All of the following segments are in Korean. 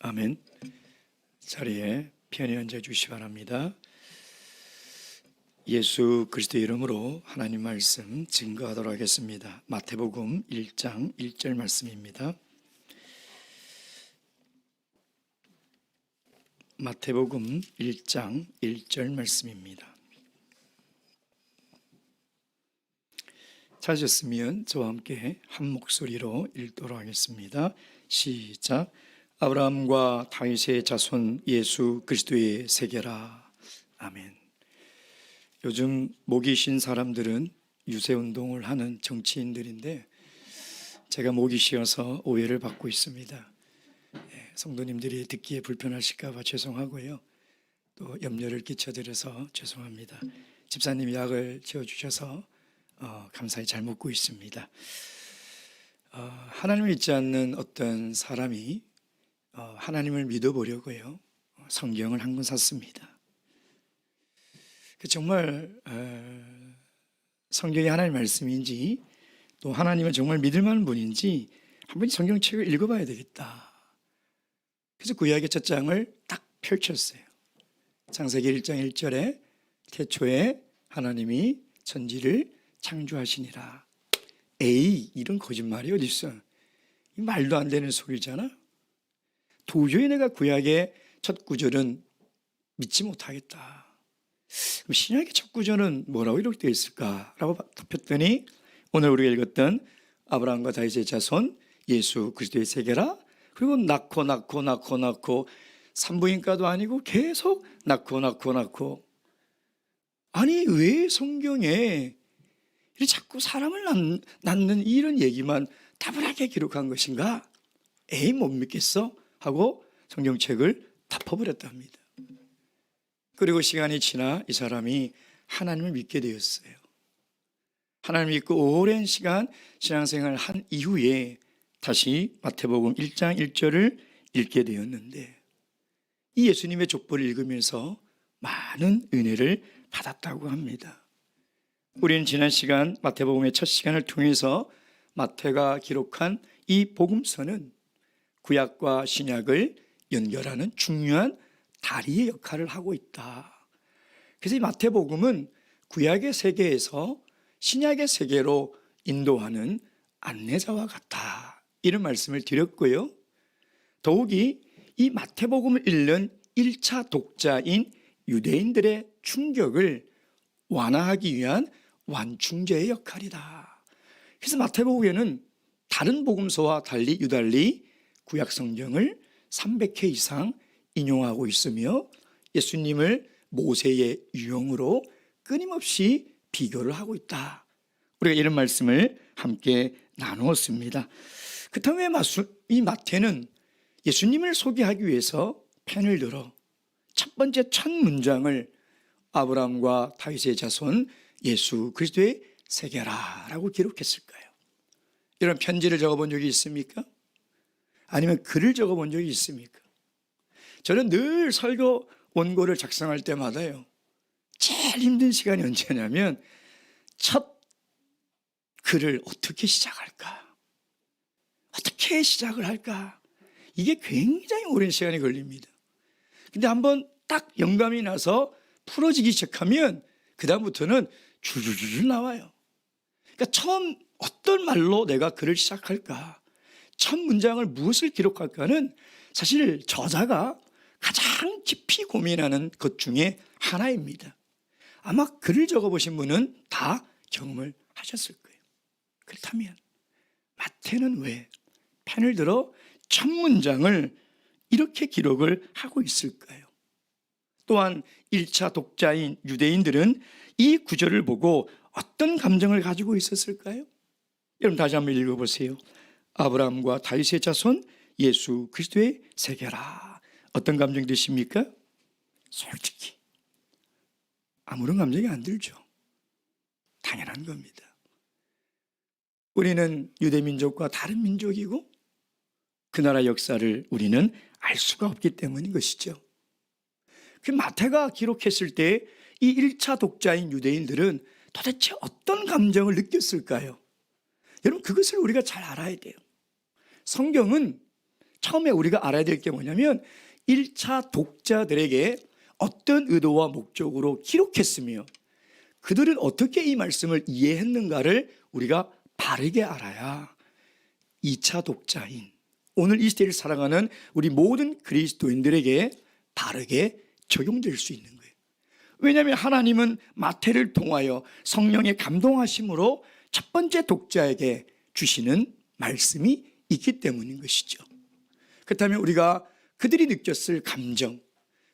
아멘. 자리에 편히 앉아 주시기 바랍니다. 예수 그리스도의 이름으로 하나님 말씀 증거하도록 하겠습니다. 마태복음 1장 1절 말씀입니다. 마태복음 1장 1절 말씀입니다. 찾으셨으면 저와 함께 한 목소리로 읽도록 하겠습니다. 시작. 아브라함과 다윗의 자손 예수 그리스도의 세계라. 아멘. 요즘 목이 쉰 사람들은 유세운동을 하는 정치인들인데 제가 목이 쉬어서 오해를 받고 있습니다. 성도님들이 듣기에 불편하실까 봐 죄송하고요. 또 염려를 끼쳐드려서 죄송합니다. 집사님이 약을 지어주셔서 감사히 잘 먹고 있습니다. 하나님을 믿지 않는 어떤 사람이 하나님을 믿어보려고요, 성경을 한 권 샀습니다. 정말 성경이 하나님의 말씀인지 또 하나님을 정말 믿을 만한 분인지 한번 성경책을 읽어봐야 되겠다. 그래서 구약의 첫 장을 딱 펼쳤어요. 창세기 1장 1절에 태초에 하나님이 천지를 창조하시니라. 에이, 이런 거짓말이 어디 있어? 말도 안 되는 소리잖아. 도저히 내가 구약의 첫 구절은 믿지 못하겠다. 그럼 신약의 첫 구절은 뭐라고 이렇게 되어 있을까라고 답했더니 오늘 우리가 읽었던 아브라함과 다윗의 자손 예수 그리스도의 세계라. 그리고 낳고 산부인과도 아니고 계속 낳고. 아니, 왜 성경에 자꾸 사람을 낳는 이런 얘기만 다분하게 기록한 것인가? 에이, 못 믿겠어? 하고 성경책을 덮어버렸다 합니다. 그리고 시간이 지나 이 사람이 하나님을 믿게 되었어요. 하나님을 믿고 오랜 시간 신앙생활을 한 이후에 다시 마태복음 1장 1절을 읽게 되었는데 이 예수님의 족보를 읽으면서 많은 은혜를 받았다고 합니다. 우리는 지난 시간 마태복음의 첫 시간을 통해서 마태가 기록한 이 복음서는 구약과 신약을 연결하는 중요한 다리의 역할을 하고 있다. 그래서 이 마태복음은 구약의 세계에서 신약의 세계로 인도하는 안내자와 같다, 이런 말씀을 드렸고요. 더욱이 이 마태복음을 읽는 1차 독자인 유대인들의 충격을 완화하기 위한 완충제의 역할이다. 그래서 마태복음에는 다른 복음서와 달리 유달리 구약 성경을 300회 이상 인용하고 있으며 예수님을 모세의 유형으로 끊임없이 비교를 하고 있다. 우리가 이런 말씀을 함께 나누었습니다. 그렇다면 이 마태는 예수님을 소개하기 위해서 펜을 들어 첫 번째 첫 문장을 아브라함과 다윗의 자손 예수 그리스도의 세계라라고 기록했을까요? 이런 편지를 적어본 적이 있습니까? 아니면 글을 적어본 적이 있습니까? 저는 늘 설교 원고를 작성할 때마다요, 제일 힘든 시간이 언제냐면 첫 글을 어떻게 시작할까? 어떻게 시작을 할까? 이게 굉장히 오랜 시간이 걸립니다. 근데 한번 딱 영감이 나서 풀어지기 시작하면 그 다음부터는 줄줄줄 나와요. 그러니까 처음 어떤 말로 내가 글을 시작할까, 첫 문장을 무엇을 기록할까는 사실 저자가 가장 깊이 고민하는 것 중에 하나입니다. 아마 글을 적어보신 분은 다 경험을 하셨을 거예요. 그렇다면 마태는 왜 펜을 들어 첫 문장을 이렇게 기록을 하고 있을까요? 또한 1차 독자인 유대인들은 이 구절을 보고 어떤 감정을 가지고 있었을까요? 여러분 다시 한번 읽어보세요. 아브라함과 다윗의 자손 예수 그리스도의 세계라. 어떤 감정이 드십니까? 솔직히 아무런 감정이 안 들죠. 당연한 겁니다. 우리는 유대민족과 다른 민족이고 그 나라 역사를 우리는 알 수가 없기 때문인 것이죠. 그 마태가 기록했을 때 이 1차 독자인 유대인들은 도대체 어떤 감정을 느꼈을까요? 여러분, 그것을 우리가 잘 알아야 돼요. 성경은 처음에 우리가 알아야 될 게 뭐냐면 1차 독자들에게 어떤 의도와 목적으로 기록했으며 그들은 어떻게 이 말씀을 이해했는가를 우리가 바르게 알아야 2차 독자인 오늘 이 시대를 살아가는 우리 모든 그리스도인들에게 바르게 적용될 수 있는 거예요. 왜냐하면 하나님은 마태를 통하여 성령의 감동하심으로 첫 번째 독자에게 주시는 말씀이 있기 때문인 것이죠. 그렇다면 우리가 그들이 느꼈을 감정,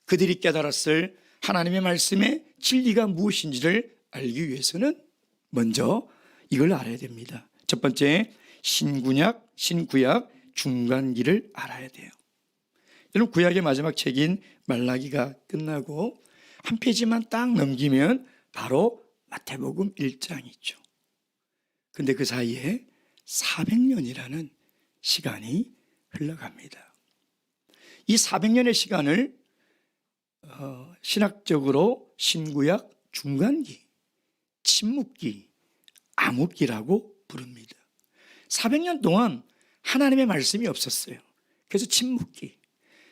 그들이 깨달았을 하나님의 말씀의 진리가 무엇인지를 알기 위해서는 먼저 이걸 알아야 됩니다. 첫 번째, 신구약, 중간기를 알아야 돼요. 여러분, 구약의 마지막 책인 말라기가 끝나고 한 페이지만 딱 넘기면 바로 마태복음 1장이죠. 근데 그 사이에 400년이라는 시간이 흘러갑니다. 이 400년의 시간을 신학적으로 신구약 중간기, 침묵기, 암흑기라고 부릅니다. 400년 동안 하나님의 말씀이 없었어요. 그래서 침묵기.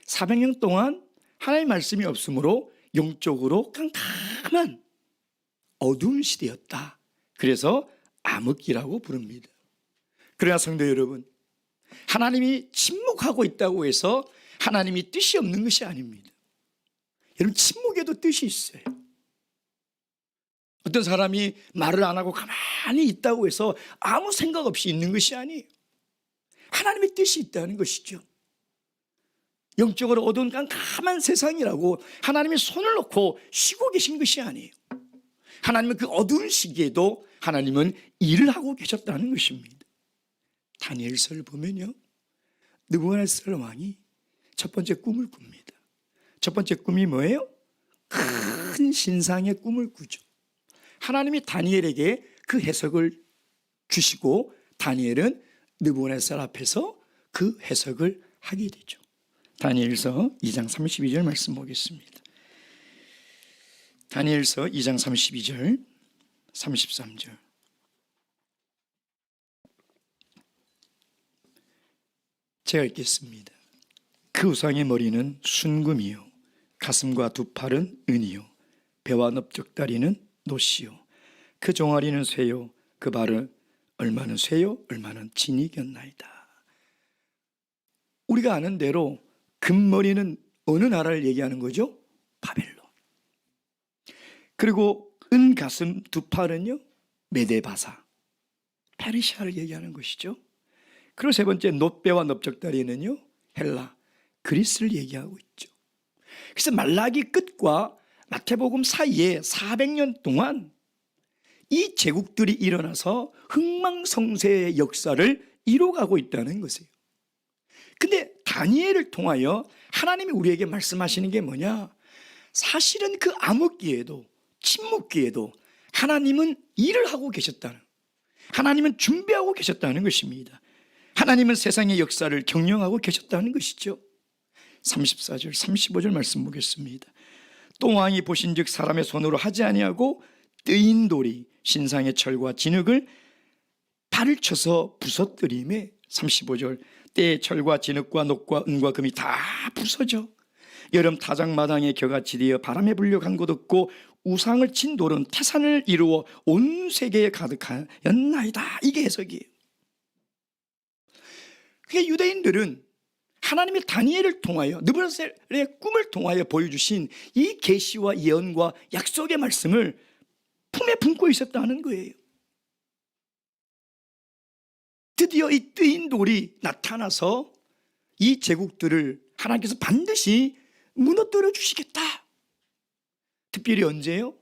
400년 동안 하나님의 말씀이 없으므로 영적으로 깜깜한 어두운 시대였다. 그래서 암흑기라고 부릅니다. 그러나 성도 여러분, 하나님이 침묵하고 있다고 해서 하나님이 뜻이 없는 것이 아닙니다. 여러분, 침묵에도 뜻이 있어요. 어떤 사람이 말을 안 하고 가만히 있다고 해서 아무 생각 없이 있는 것이 아니에요. 하나님의 뜻이 있다는 것이죠. 영적으로 어두운 깜깜한 세상이라고 하나님이 손을 놓고 쉬고 계신 것이 아니에요. 하나님은 그 어두운 시기에도 하나님은 일을 하고 계셨다는 것입니다. 다니엘서를 보면요, 느부갓네살 왕이 첫 번째 꿈을 꿉니다. 첫 번째 꿈이 뭐예요? 큰 신상의 꿈을 꾸죠. 하나님이 다니엘에게 그 해석을 주시고 다니엘은 느부갓네살 앞에서 그 해석을 하게 되죠. 다니엘서 2장 32절 말씀 보겠습니다. 다니엘서 2장 32절 33절. 제가 읽겠습니다. 그 우상의 머리는 순금이요, 가슴과 두 팔은 은이요, 배와 넓적다리는 노시요, 그 종아리는 쇠요, 그 발은 얼마는 쇠요, 얼마는 진이겼나이다. 우리가 아는 대로 금머리는 어느 나라를 얘기하는 거죠? 바벨론. 그리고 은가슴 두 팔은요, 메데바사, 페르시아를 얘기하는 것이죠. 그리고 세 번째 놋배와 넓적다리는요, 헬라, 그리스를 얘기하고 있죠. 그래서 말라기 끝과 마태복음 사이에 400년 동안 이 제국들이 일어나서 흥망성쇠의 역사를 이뤄가고 있다는 것이에요. 근데 다니엘을 통하여 하나님이 우리에게 말씀하시는 게 뭐냐? 사실은 그 암흑기에도 침묵기에도 하나님은 일을 하고 계셨다는, 하나님은 준비하고 계셨다는 것입니다. 하나님은 세상의 역사를 경영하고 계셨다는 것이죠. 34절 35절 말씀 보겠습니다. 또 왕이 보신즉 사람의 손으로 하지 아니하고 뜨인 돌이 신상의 철과 진흙을 발을 쳐서 부서뜨리매 35절 때의 철과 진흙과 녹과 은과 금이 다 부서져 여름 타작마당에 겨같이 되어 바람에 불려간 것 없고 우상을 친 돌은 태산을 이루어 온 세계에 가득하였나이다. 이게 해석이에요. 그게 유대인들은 하나님이 다니엘을 통하여 느부갓네살의 꿈을 통하여 보여주신 이 계시와 예언과 약속의 말씀을 품에 품고 있었다는 거예요. 드디어 이 뜨인 돌이 나타나서 이 제국들을 하나님께서 반드시 무너뜨려 주시겠다. 특별히 언제요?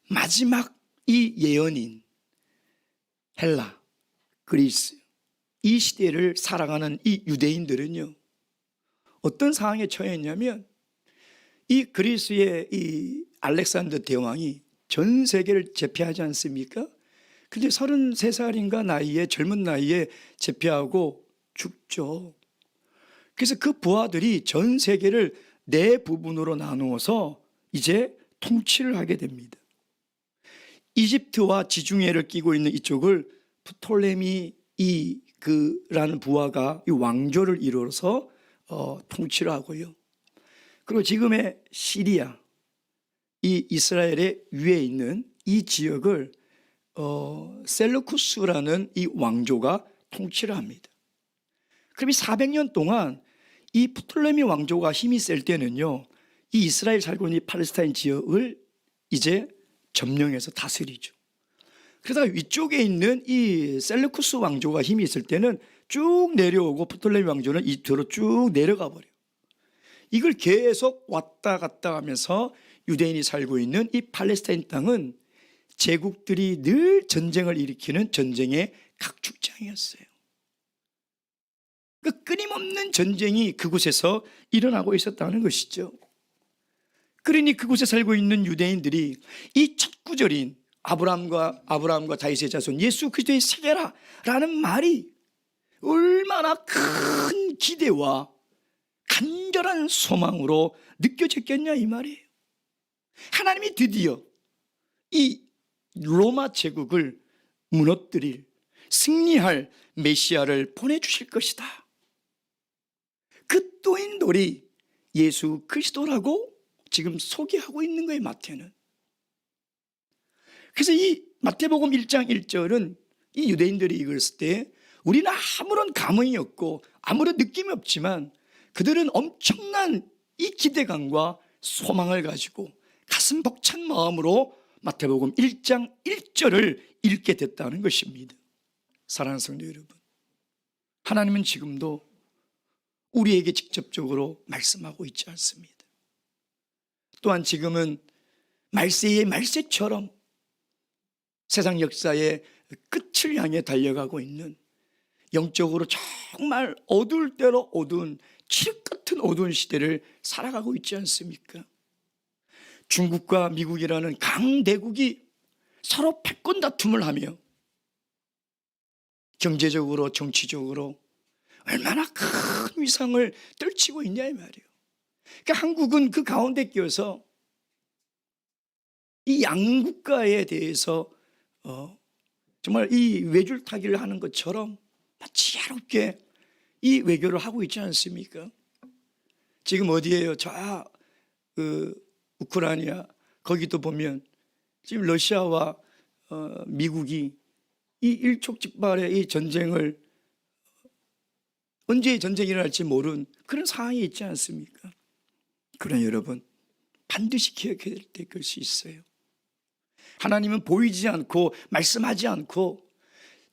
마지막 이 예언인 헬라, 그리스, 이 시대를 살아가는 이 유대인들은요, 어떤 상황에 처했냐면 이 그리스의 이 알렉산더 대왕이 전 세계를 제패하지 않습니까? 근데 33살인가 나이에, 젊은 나이에 제패하고 죽죠. 그래서 그 부하들이 전 세계를 네 부분으로 나누어서 이제 통치를 하게 됩니다. 이집트와 지중해를 끼고 있는 이쪽을 프톨레미 라는 부하가 이 왕조를 이루어서 통치를 하고요. 그리고 지금의 시리아, 이 이스라엘의 위에 있는 이 지역을 셀루쿠스라는 이 왕조가 통치를 합니다. 그럼 이 400년 동안 이 프톨레미 왕조가 힘이 셀 때는요, 이 이스라엘 살고 있는 이 팔레스타인 지역을 이제 점령해서 다스리죠. 그러다가 위쪽에 있는 이 셀루쿠스 왕조가 힘이 있을 때는 쭉 내려오고 프톨레미 왕조는 이쪽으로 쭉 내려가 버려요. 이걸 계속 왔다 갔다 하면서 유대인이 살고 있는 이 팔레스타인 땅은 제국들이 늘 전쟁을 일으키는 전쟁의 각축장이었어요. 그 끊임없는 전쟁이 그곳에서 일어나고 있었다는 것이죠. 그러니 그곳에 살고 있는 유대인들이 이 첫 구절인 아브라함과 다윗의 자손 예수 그리스도의 세계라라는 말이 얼마나 큰 기대와 간절한 소망으로 느껴졌겠냐 이 말이에요. 하나님이 드디어 이 로마 제국을 무너뜨릴 승리할 메시아를 보내주실 것이다. 그 또인돌이 예수 그리스도라고 지금 소개하고 있는 거예요, 마태는. 그래서 이 마태복음 1장 1절은 이 유대인들이 읽었을 때 우리는 아무런 감흥이 없고 아무런 느낌이 없지만 그들은 엄청난 이 기대감과 소망을 가지고 가슴 벅찬 마음으로 마태복음 1장 1절을 읽게 됐다는 것입니다. 사랑하는 성도 여러분, 하나님은 지금도 우리에게 직접적으로 말씀하고 있지 않습니다. 또한 지금은 말세의 말세처럼 세상 역사의 끝을 향해 달려가고 있는 영적으로 정말 어두울 대로 어두운 칠흑 같은 어두운 시대를 살아가고 있지 않습니까? 중국과 미국이라는 강대국이 서로 패권 다툼을 하며 경제적으로 정치적으로 얼마나 큰 위상을 떨치고 있냐 이 말이에요. 그러니까 한국은 그 가운데 끼어서 이 양국가에 대해서 정말 이 외줄타기를 하는 것처럼 지혜롭게 이 외교를 하고 있지 않습니까? 지금 어디에요? 우크라이나 거기도 보면 지금 러시아와 미국이 이 일촉즉발의 이 전쟁을 언제 전쟁이 일어날지 모르는 그런 상황이 있지 않습니까? 그러나 여러분 반드시 기억해야 될 것이 있어요. 하나님은 보이지 않고 말씀하지 않고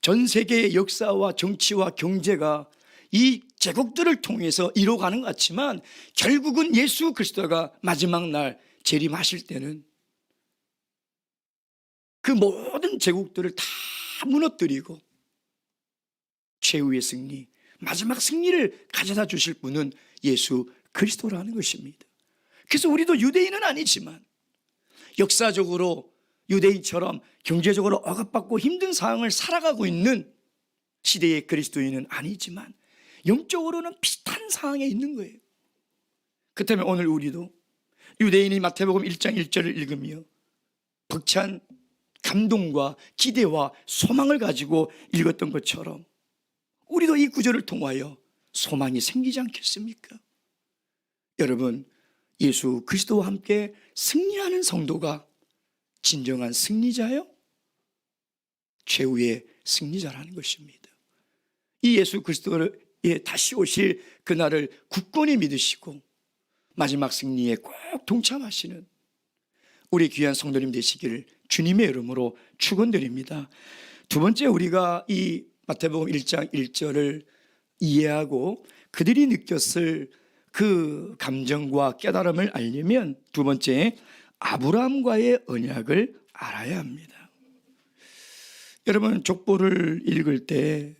전 세계의 역사와 정치와 경제가 이 제국들을 통해서 이뤄가는 것 같지만 결국은 예수 그리스도가 마지막 날 재림하실 때는 그 모든 제국들을 다 무너뜨리고 최후의 승리, 마지막 승리를 가져다 주실 분은 예수 그리스도라는 것입니다. 그래서 우리도 유대인은 아니지만 역사적으로 유대인처럼 경제적으로 억압받고 힘든 상황을 살아가고 있는 시대의 그리스도인은 아니지만 영적으로는 비슷한 상황에 있는 거예요. 그렇다면 오늘 우리도 유대인이 마태복음 1장 1절을 읽으며 벅찬 감동과 기대와 소망을 가지고 읽었던 것처럼 우리도 이 구절을 통하여 소망이 생기지 않겠습니까? 여러분, 예수 그리스도와 함께 승리하는 성도가 진정한 승리자요? 최후의 승리자라는 것입니다. 이 예수 그리스도를 다시 오실 그날을 굳건히 믿으시고 마지막 승리에 꼭 동참하시는 우리 귀한 성도님 되시기를 주님의 이름으로 축원드립니다. 두 번째, 우리가 이 마태복음 1장 1절을 이해하고 그들이 느꼈을 그 감정과 깨달음을 알려면 두 번째, 아브라함과의 언약을 알아야 합니다. 여러분, 족보를 읽을 때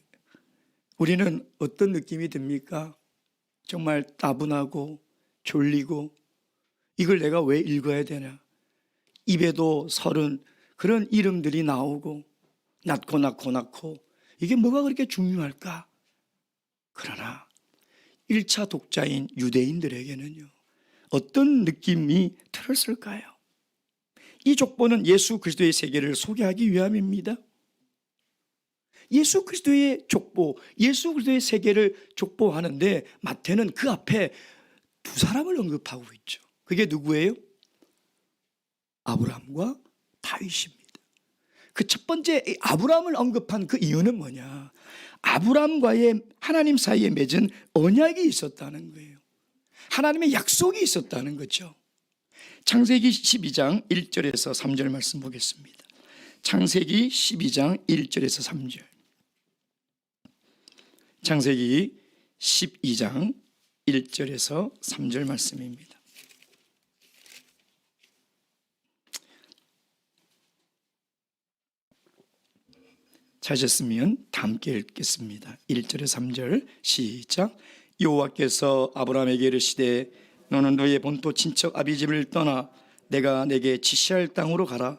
우리는 어떤 느낌이 듭니까? 정말 따분하고 졸리고 이걸 내가 왜 읽어야 되냐? 입에도 서른 그런 이름들이 나오고 낳고 이게 뭐가 그렇게 중요할까? 그러나 1차 독자인 유대인들에게는요, 어떤 느낌이 들었을까요? 이 족보는 예수 그리스도의 세계를 소개하기 위함입니다. 예수 그리스도의 족보, 예수 그리스도의 세계를 족보하는데 마태는 그 앞에 두 사람을 언급하고 있죠. 그게 누구예요? 아브라함과 다윗입니다. 그 첫 번째 아브라함을 언급한 그 이유는 뭐냐? 아브라함과의 하나님 사이에 맺은 언약이 있었다는 거예요. 하나님의 약속이 있었다는 거죠. 창세기 12장 1절에서 3절 말씀 보겠습니다. 창세기 12장 1절에서 3절. 창세기 12장 1절에서 3절 말씀입니다. 찾으셨으면 다 함께 읽겠습니다. 1절에서 3절 시작. 여호와께서 아브라함에게 이르시되 너는 너의 본토 친척 아비집을 떠나 내가 내게 지시할 땅으로 가라.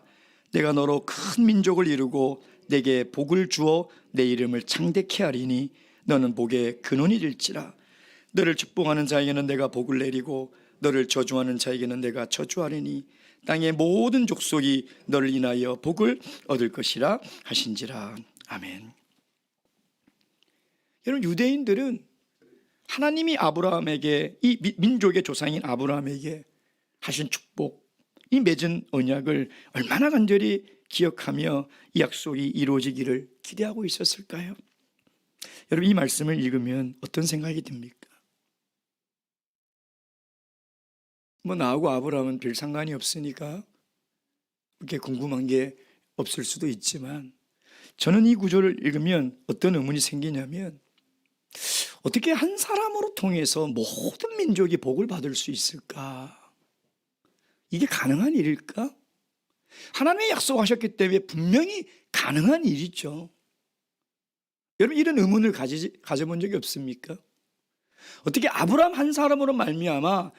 내가 너로 큰 민족을 이루고 내게 복을 주어 내 이름을 창대케 하리니 너는 복의 근원이 될지라. 너를 축복하는 자에게는 내가 복을 내리고 너를 저주하는 자에게는 내가 저주하리니 땅의 모든 족속이 너를 인하여 복을 얻을 것이라 하신지라. 아멘. 여러분, 유대인들은 하나님이 아브라함에게, 이 민족의 조상인 아브라함에게 하신 축복, 이 맺은 언약을 얼마나 간절히 기억하며 이 약속이 이루어지기를 기대하고 있었을까요? 여러분, 이 말씀을 읽으면 어떤 생각이 듭니까? 나하고 아브라함은 별 상관이 없으니까 그렇게 궁금한 게 없을 수도 있지만, 저는 이 구절을 읽으면 어떤 의문이 생기냐면, 어떻게 한 사람으로 통해서 모든 민족이 복을 받을 수 있을까? 이게 가능한 일일까? 하나님이 약속하셨기 때문에 분명히 가능한 일이죠. 여러분, 이런 의문을 가져본 적이 없습니까? 어떻게 아브라함 한 사람으로 말미암아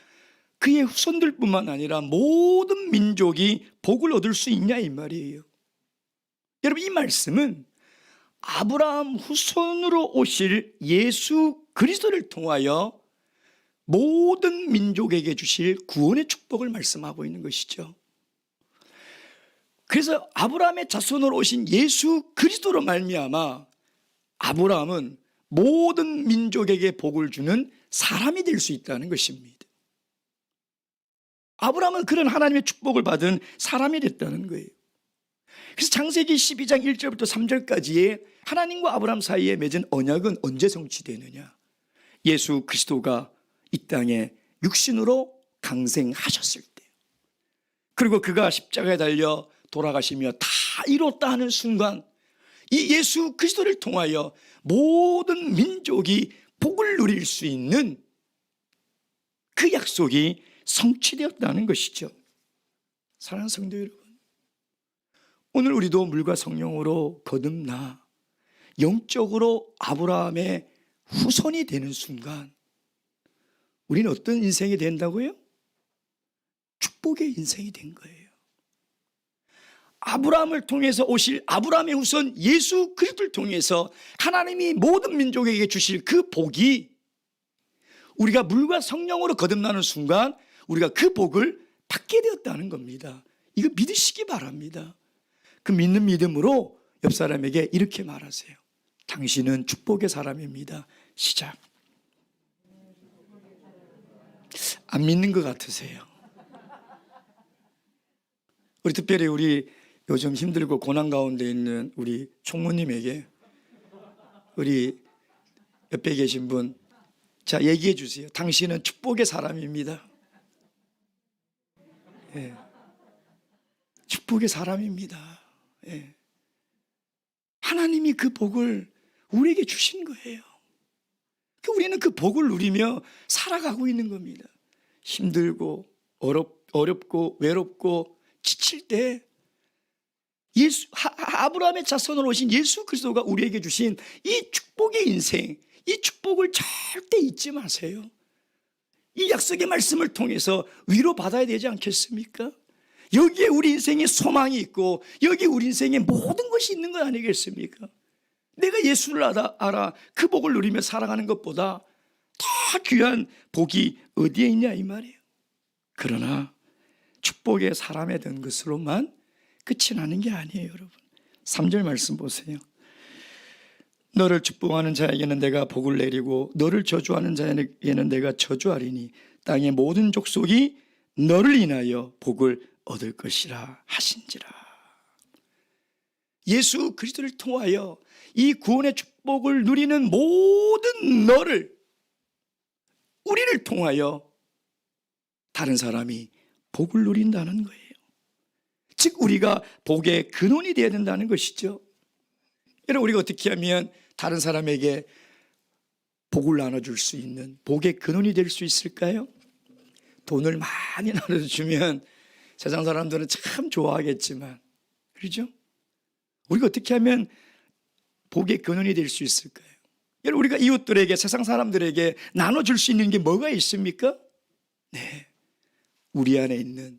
그의 후손들뿐만 아니라 모든 민족이 복을 얻을 수 있냐 이 말이에요. 여러분, 이 말씀은 아브라함 후손으로 오실 예수 그리스도를 통하여 모든 민족에게 주실 구원의 축복을 말씀하고 있는 것이죠. 그래서 아브라함의 자손으로 오신 예수 그리스도로 말미암아 아브라함은 모든 민족에게 복을 주는 사람이 될 수 있다는 것입니다. 아브라함은 그런 하나님의 축복을 받은 사람이 됐다는 거예요. 그래서 창세기 12장 1절부터 3절까지의 하나님과 아브라함 사이에 맺은 언약은 언제 성취되느냐? 예수 그리스도가 이 땅에 육신으로 강생하셨을 때, 그리고 그가 십자가에 달려 돌아가시며 다 이뤘다 하는 순간, 이 예수 그리스도를 통하여 모든 민족이 복을 누릴 수 있는 그 약속이 성취되었다는 것이죠. 사랑하는 성도 여러분, 오늘 우리도 물과 성령으로 거듭나 영적으로 아브라함의 후손이 되는 순간 우리는 어떤 인생이 된다고요? 축복의 인생이 된 거예요. 아브라함을 통해서 오실 아브라함의 후손 예수 그리스도를 통해서 하나님이 모든 민족에게 주실 그 복이, 우리가 물과 성령으로 거듭나는 순간 우리가 그 복을 받게 되었다는 겁니다. 이거 믿으시기 바랍니다. 그 믿는 믿음으로 옆 사람에게 이렇게 말하세요. 당신은 축복의 사람입니다. 시작. 안 믿는 것 같으세요? 우리 특별히 우리 요즘 힘들고 고난 가운데 있는 우리 총무님에게, 우리 옆에 계신 분, 자, 얘기해 주세요. 당신은 축복의 사람입니다. 예. 축복의 사람입니다. 예. 하나님이 그 복을 우리에게 주신 거예요. 우리는 그 복을 누리며 살아가고 있는 겁니다. 힘들고 어렵고 외롭고 지칠 때 아브라함의 자손으로 오신 예수 그리스도가 우리에게 주신 이 축복의 인생, 이 축복을 절대 잊지 마세요. 이 약속의 말씀을 통해서 위로받아야 되지 않겠습니까? 여기에 우리 인생에 소망이 있고 여기 우리 인생에 모든 것이 있는 것 아니겠습니까? 내가 예수를 알아 그 복을 누리며 살아가는 것보다 더 귀한 복이 어디에 있냐 이 말이에요. 그러나 축복의 사람이 된 것으로만 끝이 나는 게 아니에요. 여러분, 3절 말씀 보세요. 너를 축복하는 자에게는 내가 복을 내리고 너를 저주하는 자에게는 내가 저주하리니 땅의 모든 족속이 너를 인하여 복을 얻을 것이라 하신지라. 예수 그리스도를 통하여 이 구원의 축복을 누리는 모든 너를, 우리를 통하여 다른 사람이 복을 누린다는 거예요. 즉 우리가 복의 근원이 되어야 된다는 것이죠. 여러분, 우리가 어떻게 하면 다른 사람에게 복을 나눠줄 수 있는 복의 근원이 될 수 있을까요? 돈을 많이 나눠주면 세상 사람들은 참 좋아하겠지만, 그렇죠? 우리가 어떻게 하면 복의 근원이 될 수 있을까요? 여러분, 우리가 이웃들에게, 세상 사람들에게 나눠줄 수 있는 게 뭐가 있습니까? 네, 우리 안에 있는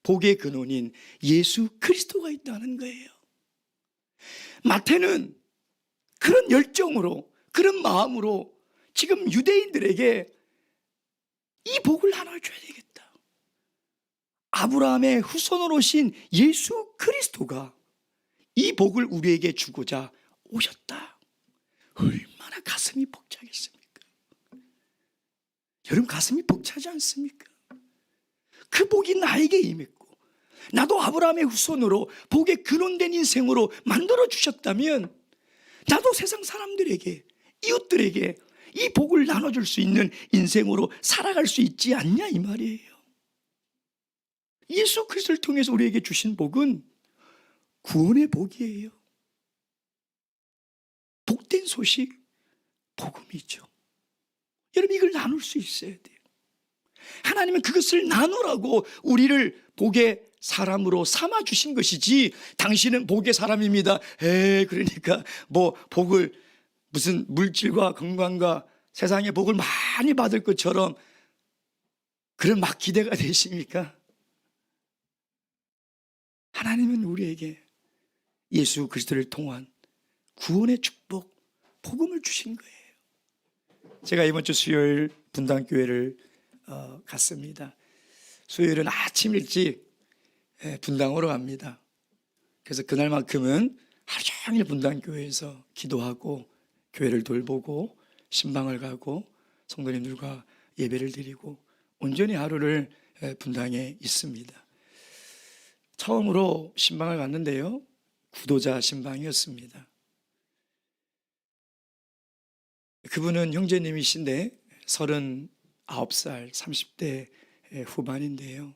복의 근원인 예수 그리스도가 있다는 거예요. 마태는 그런 열정으로, 그런 마음으로 지금 유대인들에게 이 복을 나눠줘야 되겠다. 아브라함의 후손으로 오신 예수 그리스도가 이 복을 우리에게 주고자 오셨다. 얼마나 가슴이 벅차겠습니까? 여러분, 가슴이 벅차지 않습니까? 그 복이 나에게 임했고 나도 아브라함의 후손으로 복의 근원된 인생으로 만들어 주셨다면 나도 세상 사람들에게, 이웃들에게 이 복을 나눠줄 수 있는 인생으로 살아갈 수 있지 않냐 이 말이에요. 예수 그리스도를 통해서 우리에게 주신 복은 구원의 복이에요. 복된 소식, 복음이죠. 여러분, 이걸 나눌 수 있어야 돼요. 하나님은 그것을 나누라고 우리를 복의 사람으로 삼아 주신 것이지, 당신은 복의 사람입니다. 그러니까 뭐 복을 무슨 물질과 건강과 세상의 복을 많이 받을 것처럼 그런 막 기대가 되십니까? 하나님은 우리에게 예수 그리스도를 통한 구원의 축복, 복음을 주신 거예요. 제가 이번 주 수요일 분당교회를 갔습니다. 수요일은 아침 일찍 분당으로 갑니다. 그래서 그날만큼은 하루 종일 분당교회에서 기도하고 교회를 돌보고 신방을 가고 성도님들과 예배를 드리고 온전히 하루를 분당에 있습니다. 처음으로 신방을 갔는데요, 구도자 신방이었습니다. 그분은 형제님이신데 39살, 30대 후반인데요,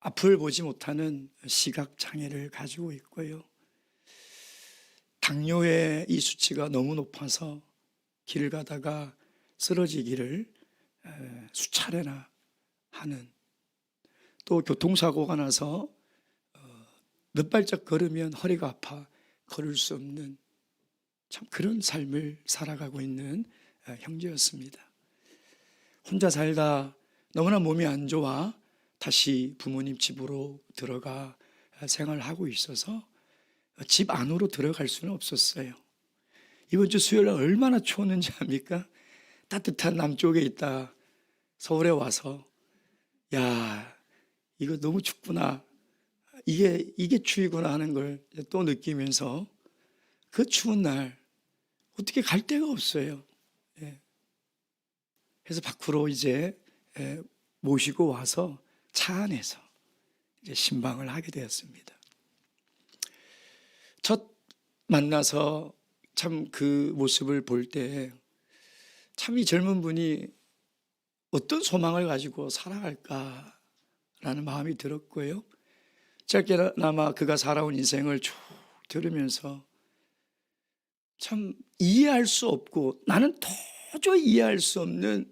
앞을 보지 못하는 시각장애를 가지고 있고요, 당뇨의 이 수치가 너무 높아서 길을 가다가 쓰러지기를 수차례나 하는, 또 교통사고가 나서 몇 발짝 걸으면 허리가 아파 걸을 수 없는 참 그런 삶을 살아가고 있는 형제였습니다. 혼자 살다 너무나 몸이 안 좋아 다시 부모님 집으로 들어가 생활하고 있어서 집 안으로 들어갈 수는 없었어요. 이번 주 수요일 날 얼마나 추웠는지 압니까? 따뜻한 남쪽에 있다 서울에 와서, 야, 이거 너무 춥구나, 이게 추위구나 하는 걸 또 느끼면서 그 추운 날 어떻게 갈 데가 없어요. 그래서 밖으로 이제 모시고 와서 차 안에서 이제 신방을 하게 되었습니다. 첫 만나서 참 그 모습을 볼 때 참 이 젊은 분이 어떤 소망을 가지고 살아갈까라는 마음이 들었고요, 짧게나마 그가 살아온 인생을 쭉 들으면서 참 이해할 수 없고 나는 도저히 이해할 수 없는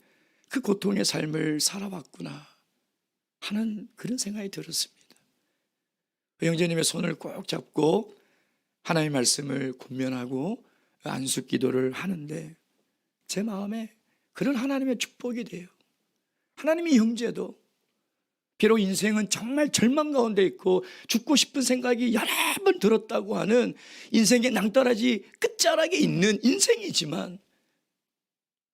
그 고통의 삶을 살아왔구나 하는 그런 생각이 들었습니다. 형제님의 손을 꼭 잡고 하나님의 말씀을 권면하고 안수 기도를 하는데 제 마음에 그런 하나님의 축복이 돼요. 하나님의 형제도 비록 인생은 정말 절망 가운데 있고 죽고 싶은 생각이 여러 번 들었다고 하는 인생의 낭떠러지 끝자락에 있는 인생이지만,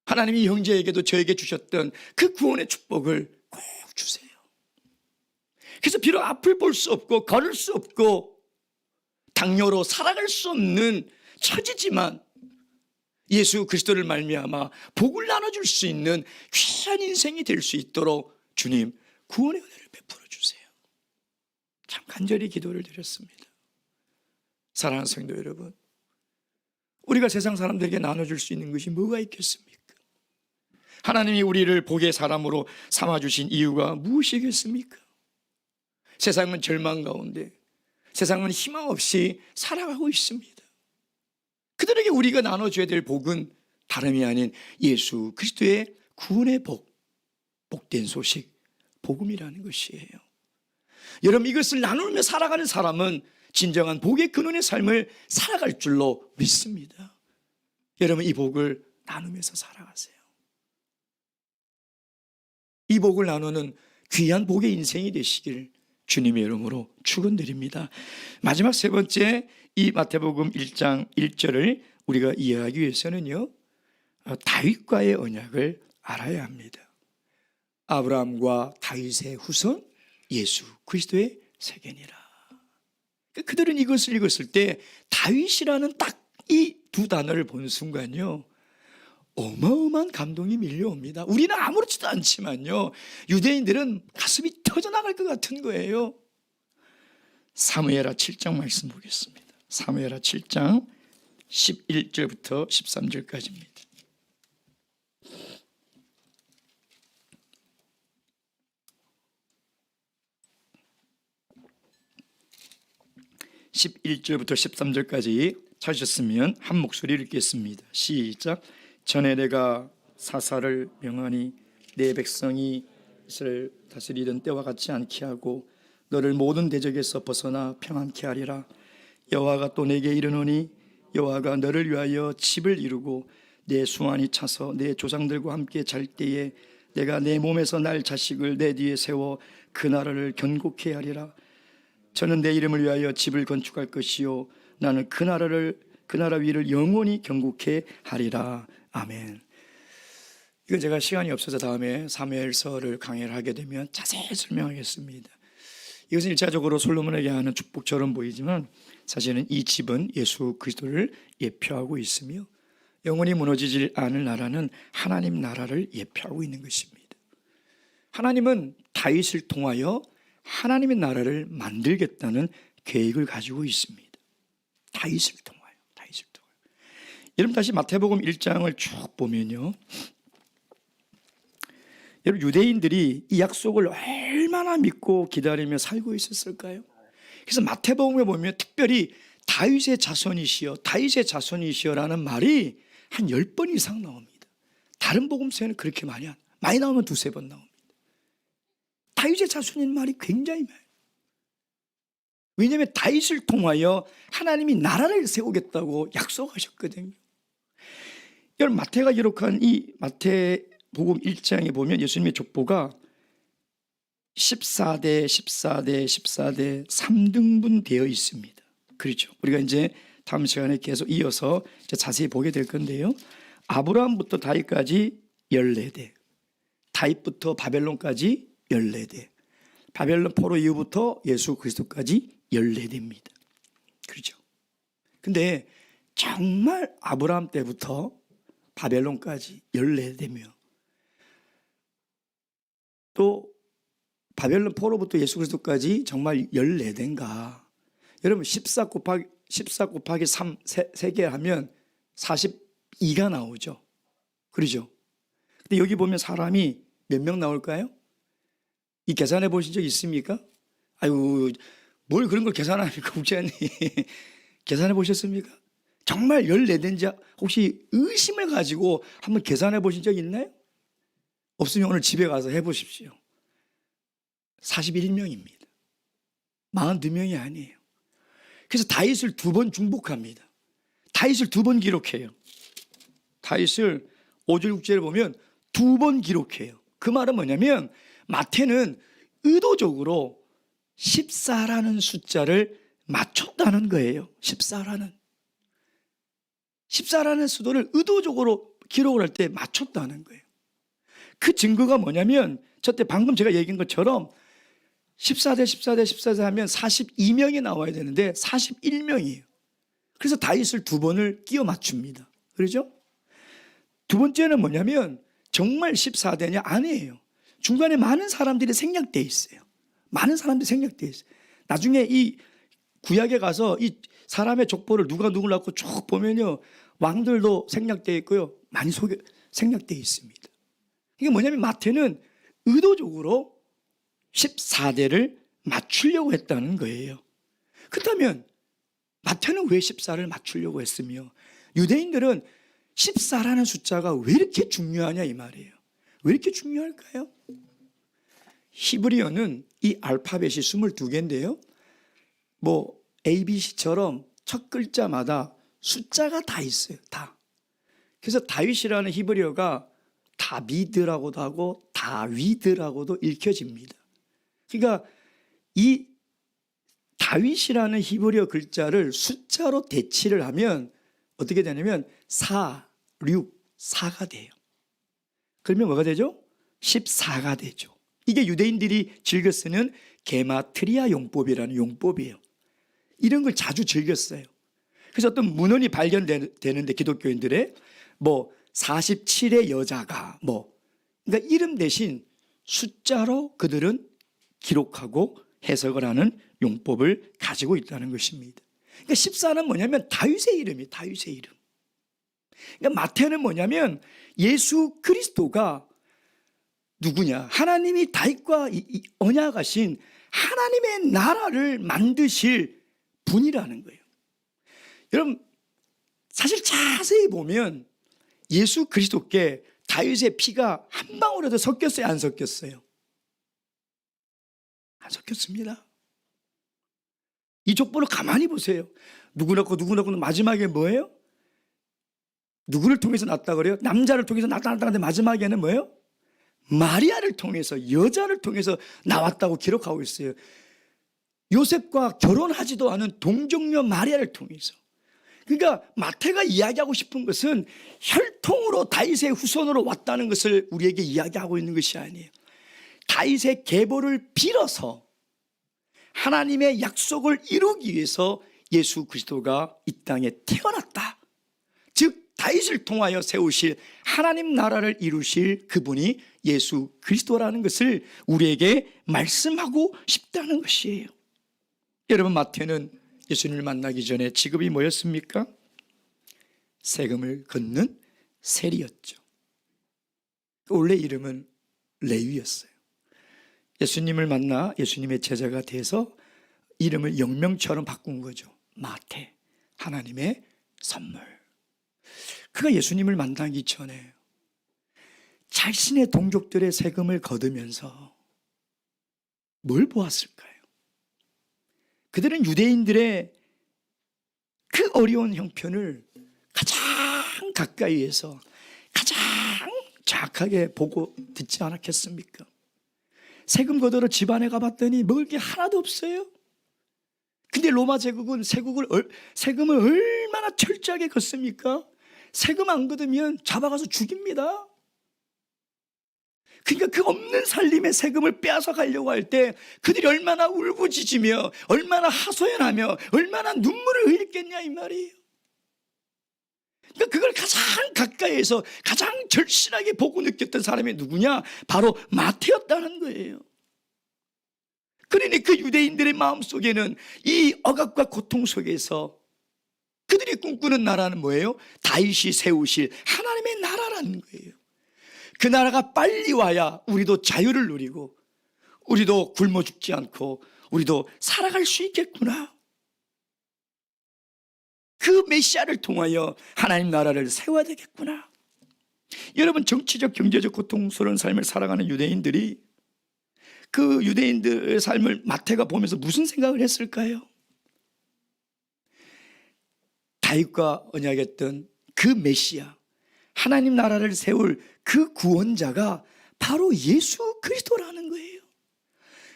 하나님이 형제에게도 저에게 주셨던 그 구원의 축복을 꼭 주세요. 그래서 비록 앞을 볼 수 없고 걸을 수 없고 당뇨로 살아갈 수 없는 처지지만 예수 그리스도를 말미암아 복을 나눠줄 수 있는 귀한 인생이 될 수 있도록 주님 구원의 은혜를 베풀어 주세요. 참 간절히 기도를 드렸습니다. 사랑하는 성도 여러분, 우리가 세상 사람들에게 나눠줄 수 있는 것이 뭐가 있겠습니까? 하나님이 우리를 복의 사람으로 삼아주신 이유가 무엇이겠습니까? 세상은 절망 가운데, 세상은 희망 없이 살아가고 있습니다. 그들에게 우리가 나눠줘야 될 복은 다름이 아닌 예수 그리스도의 구원의 복, 복된 소식, 복음이라는 것이에요. 여러분, 이것을 나누며 살아가는 사람은 진정한 복의 근원의 삶을 살아갈 줄로 믿습니다. 여러분, 이 복을 나누면서 살아가세요. 이 복을 나누는 귀한 복의 인생이 되시길 주님의 이름으로 축원드립니다. 마지막 세 번째, 이 마태복음 1장 1절을 우리가 이해하기 위해서는요, 다윗과의 언약을 알아야 합니다. 아브라함과 다윗의 후손 예수 그리스도의 세계니라. 그들은 이것을 읽었을 때 다윗이라는 딱 이 두 단어를 본 순간요, 어마어마한 감동이 밀려옵니다. 우리는 아무렇지도 않지만요, 유대인들은 가슴이 터져나갈 것 같은 거예요. 사무엘하 7장 말씀 보겠습니다. 사무엘하 7장 11절부터 13절까지입니다. (11절부터) (13절까지) 찾으셨으면 한 목소리 읽겠습니다. 시작. 전에 내가 사사를 명하니 내 백성이 이스라엘 다스리던 때와 같지 않게 하고 너를 모든 대적에서 벗어나 평안케 하리라. 여호와가 또 내게 이르노니 여호와가 너를 위하여 집을 이루고 내 수완이 차서 내 조상들과 함께 잘 때에 내가 내 몸에서 날 자식을 내 뒤에 세워 그 나라를 견고케 하리라. 저는 내 이름을 위하여 집을 건축할 것이요 나는 그 나라 위를 영원히 견고케 하리라. 아멘. 이건 제가 시간이 없어서 다음에 사무엘서를 강의를 하게 되면 자세히 설명하겠습니다. 이것은 일차적으로 솔로몬에게 하는 축복처럼 보이지만 사실은 이 집은 예수 그리스도를 예표하고 있으며 영원히 무너지질 않을 나라는 하나님 나라를 예표하고 있는 것입니다. 하나님은 다윗을 통하여 하나님의 나라를 만들겠다는 계획을 가지고 있습니다. 다윗을 통하여. 여러분, 다시 마태복음 1장을 쭉 보면요, 여러분, 유대인들이 이 약속을 얼마나 믿고 기다리며 살고 있었을까요? 그래서 마태복음에 보면 특별히 다윗의 자손이시여, 다윗의 자손이시여라는 말이 한 10번 이상 나옵니다. 다른 복음서에는 그렇게 많이 나오면 두세 번 나옵니다. 다윗의 자손인 말이 굉장히 많아요. 왜냐하면 다윗을 통하여 하나님이 나라를 세우겠다고 약속하셨거든요. 여러분, 마태가 기록한 이 마태복음 1장에 보면 예수님의 족보가 14대 3등분 되어 있습니다. 그렇죠. 우리가 이제 다음 시간에 계속 이어서 자세히 보게 될 건데요, 아브라함부터 다윗까지 14대, 다윗부터 바벨론까지 14대, 바벨론 포로 이후부터 예수 그리스도까지 14대입니다. 그렇죠. 근데 정말 아브라함 때부터 바벨론까지 14대며 또 바벨론 포로부터 예수 그리스도까지 정말 14대인가? 여러분, 14 곱하기 3 3개 하면 42가 나오죠. 그렇죠. 근데 여기 보면 사람이 몇 명 나올까요? 이 계산해 보신 적 있습니까? 아유, 뭘 그런 걸 계산합니까, 국장님? 계산해 보셨습니까? 정말 14대인지 혹시 의심을 가지고 한번 계산해 보신 적 있나요? 없으면 오늘 집에 가서 해보십시오. 41명입니다. 42명이 아니에요. 그래서 다윗을 2번 중복합니다. 다윗을 2번 기록해요. 다윗을 5절 6절에 보면 2번 기록해요. 그 말은 뭐냐면 마태는 의도적으로 14라는 숫자를 맞췄다는 거예요. 14라는 수도를 의도적으로 기록을 할 때 맞췄다는 거예요. 그 증거가 뭐냐면 저때 방금 제가 얘기한 것처럼 14대 하면 42명이 나와야 되는데 41명이에요. 그래서 다윗을 2번을 끼워 맞춥니다. 그렇죠? 두 번째는 뭐냐면 정말 14대냐? 아니에요. 중간에 많은 사람들이 생략되어 있어요. 많은 사람들이 생략되어 있어요. 나중에 이 구약에 가서 이 사람의 족보를 누가 누굴 낳고 쭉 보면요, 왕들도 생략되어 있고요, 많이 생략되어 있습니다. 이게 뭐냐면 마태는 의도적으로 14대를 맞추려고 했다는 거예요. 그렇다면 마태는 왜 14를 맞추려고 했으며 유대인들은 14라는 숫자가 왜 이렇게 중요하냐 이 말이에요. 왜 이렇게 중요할까요? 히브리어는 이 알파벳이 22개인데요. 뭐 ABC처럼 첫 글자마다 숫자가 다 있어요. 다. 그래서 다윗이라는 히브리어가 다비드라고도 하고 다위드라고도 읽혀집니다. 그러니까 이 다윗이라는 히브리어 글자를 숫자로 대치를 하면 어떻게 되냐면 4, 6, 4가 돼요. 그러면 뭐가 되죠? 14가 되죠. 이게 유대인들이 즐겨 쓰는 게마트리아 용법이라는 용법이에요. 이런 걸 자주 즐겨 써요. 그래서 어떤 문헌이 발견되는데 기독교인들의 뭐 47의 여자가 그러니까 이름 대신 숫자로 그들은 기록하고 해석을 하는 용법을 가지고 있다는 것입니다. 그러니까 14는 뭐냐면 다윗의 이름이에요. 다윗의 이름. 그러니까 마태는 뭐냐면 예수 그리스도가 누구냐? 하나님이 다윗과 언약하신 하나님의 나라를 만드실 분이라는 거예요. 여러분, 사실 자세히 보면 예수 그리스도께 다윗의 피가 한 방울이라도 섞였어요? 안 섞였어요? 안 섞였습니다. 이 족보를 가만히 보세요. 누구 낳고 누구 낳고 마지막에 뭐예요? 누구를 통해서 낳았다 그래요? 남자를 통해서 낳았다는데 마지막에는 뭐예요? 마리아를 통해서, 여자를 통해서 나왔다고 기록하고 있어요. 요셉과 결혼하지도 않은 동정녀 마리아를 통해서. 그러니까 마태가 이야기하고 싶은 것은 혈통으로 다윗의 후손으로 왔다는 것을 우리에게 이야기하고 있는 것이 아니에요. 다윗의 계보를 빌어서 하나님의 약속을 이루기 위해서 예수 그리스도가 이 땅에 태어났다. 즉 다윗을 통하여 세우실 하나님 나라를 이루실 그분이 예수 그리스도라는 것을 우리에게 말씀하고 싶다는 것이에요. 여러분, 마태는 예수님을 만나기 전에 직업이 뭐였습니까? 세금을 걷는 세리였죠. 원래 이름은 레위였어요. 예수님을 만나 예수님의 제자가 돼서 이름을 영명처럼 바꾼 거죠. 마태, 하나님의 선물. 그가 예수님을 만나기 전에 자신의 동족들의 세금을 거두면서 뭘 보았을까요? 그들은 유대인들의 그 어려운 형편을 가장 가까이에서 가장 정확하게 보고 듣지 않았겠습니까? 세금 거두러 집안에 가봤더니 먹을 게 하나도 없어요. 근데 로마 제국은 세금을 얼마나 철저하게 걷습니까? 세금 안 걷으면 잡아가서 죽입니다. 그러니까 그 없는 살림의 세금을 빼앗아 가려고 할 때 그들이 얼마나 울부짖으며 얼마나 하소연하며 얼마나 눈물을 흘렸겠냐 이 말이에요. 그러니까 그걸 가장 가까이에서 가장 절실하게 보고 느꼈던 사람이 누구냐? 바로 마태였다는 거예요. 그러니 그 유대인들의 마음속에는 이 억압과 고통 속에서 그들이 꿈꾸는 나라는 뭐예요? 다윗이 세우실 하나님의 나라라는 거예요. 그 나라가 빨리 와야 우리도 자유를 누리고 우리도 굶어 죽지 않고 우리도 살아갈 수 있겠구나. 그 메시아를 통하여 하나님 나라를 세워야 되겠구나. 여러분, 정치적 경제적 고통스러운 삶을 살아가는 유대인들이 그 유대인들의 삶을 마태가 보면서 무슨 생각을 했을까요? 다윗과 언약했던 그 메시아, 하나님 나라를 세울 그 구원자가 바로 예수 그리스도라는 거예요.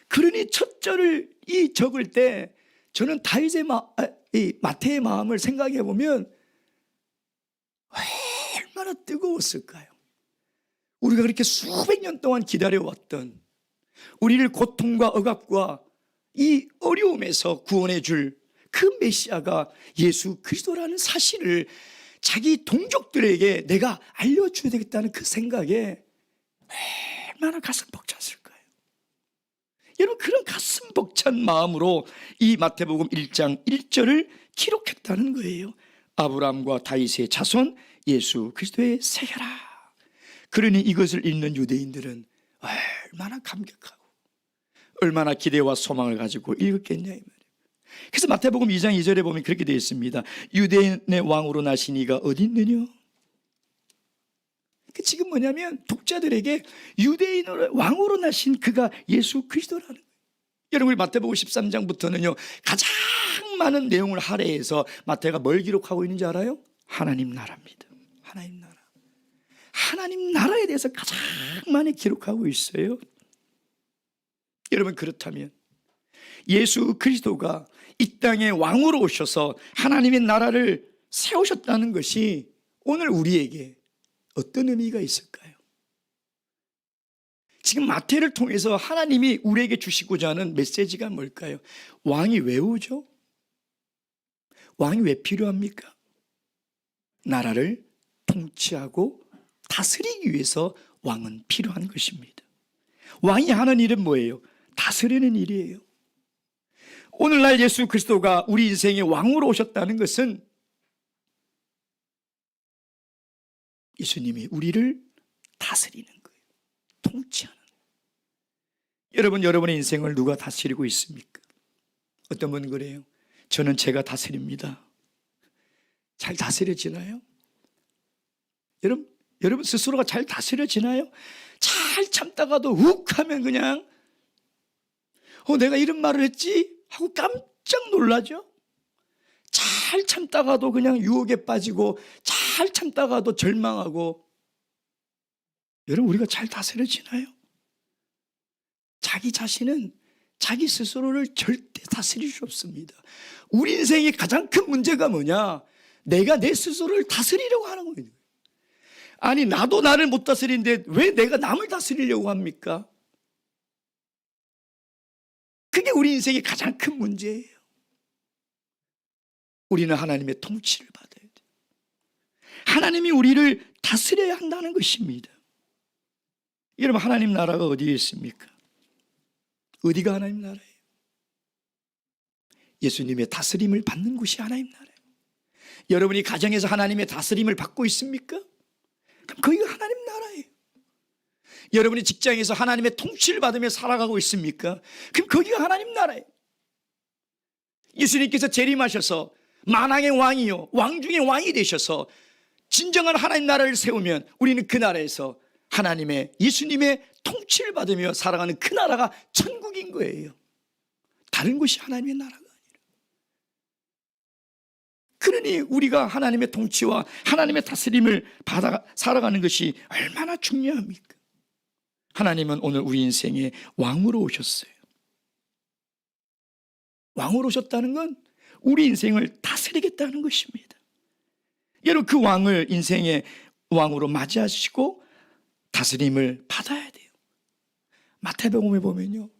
그러니 첫 절을 적을 때 저는 다윗의 마태의 마음을 생각해 보면 얼마나 뜨거웠을까요? 우리가 그렇게 수백 년 동안 기다려왔던, 우리를 고통과 억압과 이 어려움에서 구원해 줄 그 메시아가 예수 그리스도라는 사실을 자기 동족들에게 내가 알려줘야 되겠다는 그 생각에 얼마나 가슴 벅찼을까요? 여러분, 그런 가슴 벅찬 마음으로 이 마태복음 1장 1절을 기록했다는 거예요. 아브라함과 다윗의 자손 예수 그리스도의 세계라. 그러니 이것을 읽는 유대인들은 얼마나 감격하고 얼마나 기대와 소망을 가지고 읽었겠냐 이 말이에요. 그래서 마태복음 2장 2절에 보면 그렇게 되어 있습니다. 유대인의 왕으로 나신 이가 어디 있느냐? 지금 뭐냐면 독자들에게 유대인의 왕으로 나신 그가 예수 그리스도라는 거예요. 여러분, 우리 마태복음 13장부터는요 가장 많은 내용을 할애해서 마태가 뭘 기록하고 있는지 알아요? 하나님 나라입니다. 하나님 나라. 하나님 나라에 대해서 가장 많이 기록하고 있어요. 여러분, 그렇다면 예수 그리스도가 이 땅에 왕으로 오셔서 하나님의 나라를 세우셨다는 것이 오늘 우리에게 어떤 의미가 있을까요? 지금 마태를 통해서 하나님이 우리에게 주시고자 하는 메시지가 뭘까요? 왕이 왜 오죠? 왕이 왜 필요합니까? 나라를 통치하고 다스리기 위해서 왕은 필요한 것입니다. 왕이 하는 일은 뭐예요? 다스리는 일이에요. 오늘날 예수 그리스도가 우리 인생의 왕으로 오셨다는 것은 예수님이 우리를 다스리는 거예요. 통치하는 거예요. 여러분, 여러분의 인생을 누가 다스리고 있습니까? 어떤 분은 그래요. 저는 제가 다스립니다. 잘 다스려지나요? 여러분 스스로가 잘 다스려지나요? 잘 참다가도 욱 하면 그냥 내가 이런 말을 했지? 하고 깜짝 놀라죠? 잘 참다가도 그냥 유혹에 빠지고 잘 참다가도 절망하고. 여러분, 우리가 잘 다스려지나요? 자기 자신은 자기 스스로를 절대 다스릴 수 없습니다. 우리 인생의 가장 큰 문제가 뭐냐? 내가 내 스스로를 다스리려고 하는 거예요. 아니, 나도 나를 못 다스리는데 왜 내가 남을 다스리려고 합니까? 그게 우리 인생의 가장 큰 문제예요. 우리는 하나님의 통치를 받아야 돼요. 하나님이 우리를 다스려야 한다는 것입니다. 여러분, 하나님 나라가 어디에 있습니까? 어디가 하나님 나라예요? 예수님의 다스림을 받는 곳이 하나님 나라예요. 여러분이 가정에서 하나님의 다스림을 받고 있습니까? 그럼 거기가 하나님 나라예요. 여러분이 직장에서 하나님의 통치를 받으며 살아가고 있습니까? 그럼 거기가 하나님 나라예요. 예수님께서 재림하셔서 만왕의 왕이요 왕 중의 왕이 되셔서 진정한 하나님 나라를 세우면 우리는 그 나라에서 하나님의 예수님의 통치를 받으며 살아가는 그 나라가 천국인 거예요. 다른 곳이 하나님의 나라가 아니라. 그러니 우리가 하나님의 통치와 하나님의 다스림을 받아 살아가는 것이 얼마나 중요합니까? 하나님은 오늘 우리 인생에 왕으로 오셨어요. 왕으로 오셨다는 건 우리 인생을 다스리겠다는 것입니다. 여러분, 그 왕을 인생의 왕으로 맞이하시고 다스림을 받아야 돼요. 마태복음에 보면요,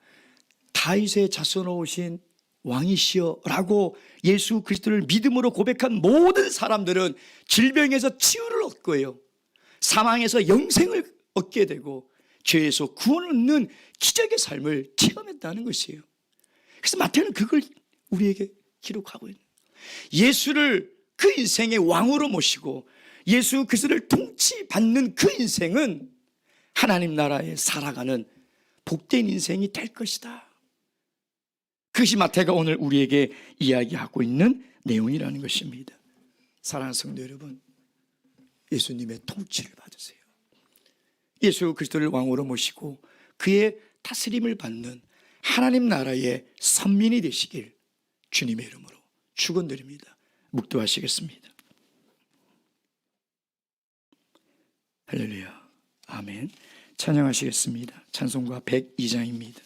다윗의 자손으로 오신 왕이시여 라고 예수 그리스도를 믿음으로 고백한 모든 사람들은 질병에서 치유를 얻고요, 사망에서 영생을 얻게 되고 죄에서 구원을 얻는 기적의 삶을 체험했다는 것이에요. 그래서 마태는 그걸 우리에게 기록하고 있는, 예수를 그 인생의 왕으로 모시고 예수 그리스도를 통치받는 그 인생은 하나님 나라에 살아가는 복된 인생이 될 것이다. 그것이 마태가 오늘 우리에게 이야기하고 있는 내용이라는 것입니다. 사랑하는 성도 여러분, 예수님의 통치를 받으세요. 예수 그리스도를 왕으로 모시고 그의 다스림을 받는 하나님 나라의 선민이 되시길 주님의 이름으로 축원드립니다. 묵도하시겠습니다. 할렐루야. 아멘. 찬양하시겠습니다. 찬송가 102장입니다.